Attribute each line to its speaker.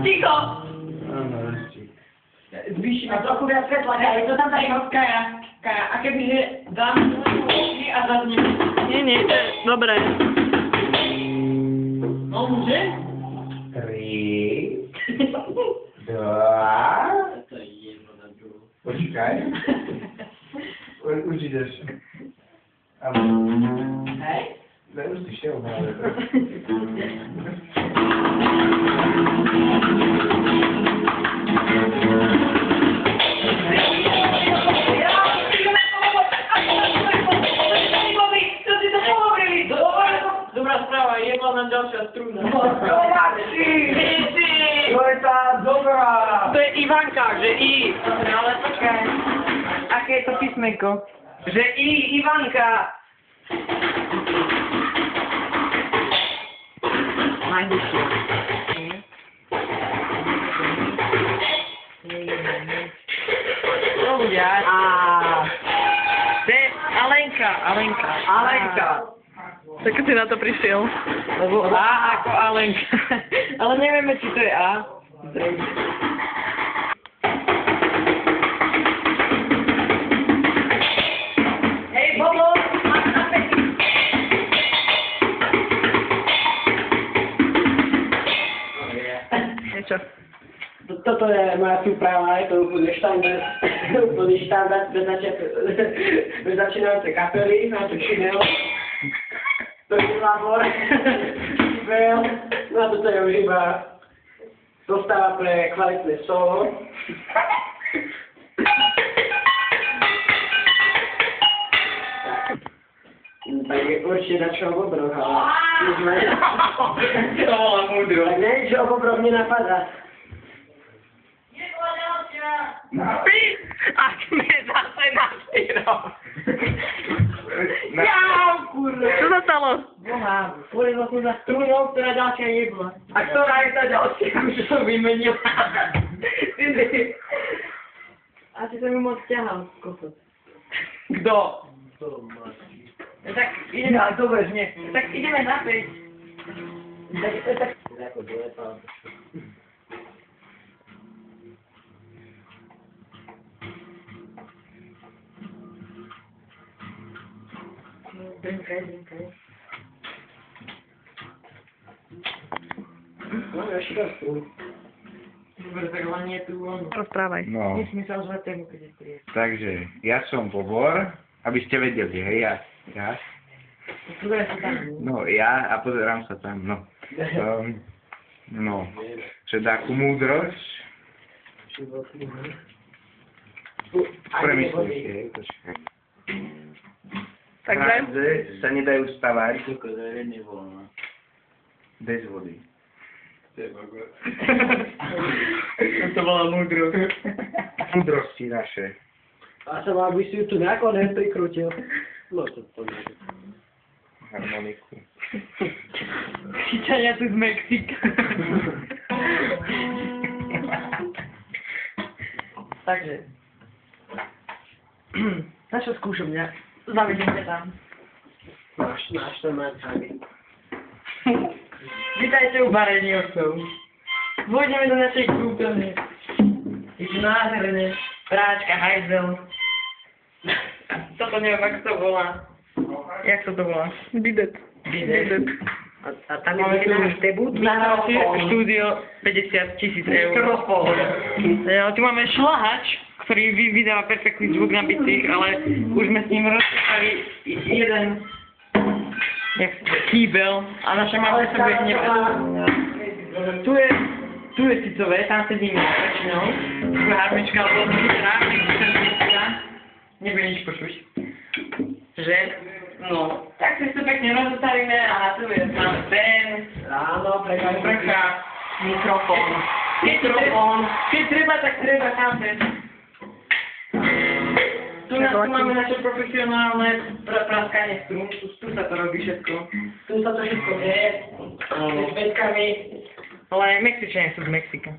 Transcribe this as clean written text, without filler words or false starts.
Speaker 1: Ticho!
Speaker 2: Áno, ešte.
Speaker 1: Zvýšime trochu viac svetla, Kaja, to tam tady Kaja. Kaja, a kebyže dám oči a zazním.
Speaker 3: Nie, to je dobré.
Speaker 1: No, môže?
Speaker 2: 3, 2,
Speaker 1: To je jedno na druhú.
Speaker 2: počkaj. Už ideš.
Speaker 1: Hej?
Speaker 2: Ne, už si šiel, ale...
Speaker 1: Dobrá správa, jebla nám ďalšia struna.
Speaker 2: To je tá dobrá!
Speaker 3: To je Ivanka, že I.
Speaker 1: Ale počkaj.
Speaker 3: Aké je to písmenko?
Speaker 1: Že Ivanka.
Speaker 3: Najvyššie. To bude A. To je Alenka.
Speaker 1: Alenka.
Speaker 3: Tak si na to prišiel. Lebo A ako Alenka. Ale nevieme, či to je A.
Speaker 1: Hej, Bobo, máš apetit.
Speaker 3: Niečo.
Speaker 1: Toto je moja súprava, je to úplne štandard pre začínajúce kapely, na to činel. To je labor, vel, no a toto je už iba zostava pre kvalitné solo. Tak je určite na čo obobroch, ale...
Speaker 2: To bola múdro.
Speaker 1: Tak neviem, že obobroch nenapadá.
Speaker 3: Ak sme zase na štyroch.
Speaker 1: Kurva.
Speaker 3: Čo sa stalo?
Speaker 1: Boha, porezol som za strunou, ktorá ďalšia jebla. A ktorá je tá ďalšia, už som vymenil. Asi som ju moc ťahal, kokot.
Speaker 3: Kto?
Speaker 1: Tak ideme, ale to budeš, nie. Tak ideme naspäť. Tak. Drinkaj. No, ešte raz tu. Dobre, tak len nie tu on.
Speaker 3: Rozprávaj.
Speaker 2: No,
Speaker 1: Nesmie sa ozvať tému, keď je strie.
Speaker 2: takže ja som Bobor, aby ste vedeli, hej, ja.
Speaker 1: Pozeraj sa tam.
Speaker 2: No, ja a pozerám sa tam, no. No, že takú múdrosť, premyslíš, hej, počkaj.
Speaker 3: Takže?
Speaker 2: Hádze sa nedajú stavať bez vody.
Speaker 3: To bola múdrosť.
Speaker 2: Múdrosti naše.
Speaker 1: A sa vám by si ju tu nakoniec prikrútil. No to nie.
Speaker 2: Harmoniku.
Speaker 3: Chyťania tu z Mexika.
Speaker 1: Takže. Naša skúšobňa. Zavediem ťa tam. Máš to mať sami. Vítajte u Bareniovcov. Vôjdeme do našej kúpeľne. Je tu nádherné. Práčka, hajzel. Toto neviem, ako to volá.
Speaker 3: Jak sa to volá? Bidet.
Speaker 1: A tam máme tu debut.
Speaker 3: Nahrávacie štúdio 50 000 eur. Tu máme šlahač, ktorý vydáva perfektný zvuk na bicích, ale už sme s ním rozpýtali jeden kýbel a naša malé sa bude hneď. Tu je cicové, tam sedíme väčšinou. Tu je harmička, alebo nebude nič počuť. Že? No, tak si to pekne rozostavíme a tu je máme pen,
Speaker 1: Áno,
Speaker 3: prcha, mikrofón. Keď treba, tak treba chápať. Tu máme naše profesionálne praskanie strún, tu sa to robí všetko.
Speaker 1: Tu sa to všetko vie. S petkami.
Speaker 3: Ale Mexičania sú z Mexika.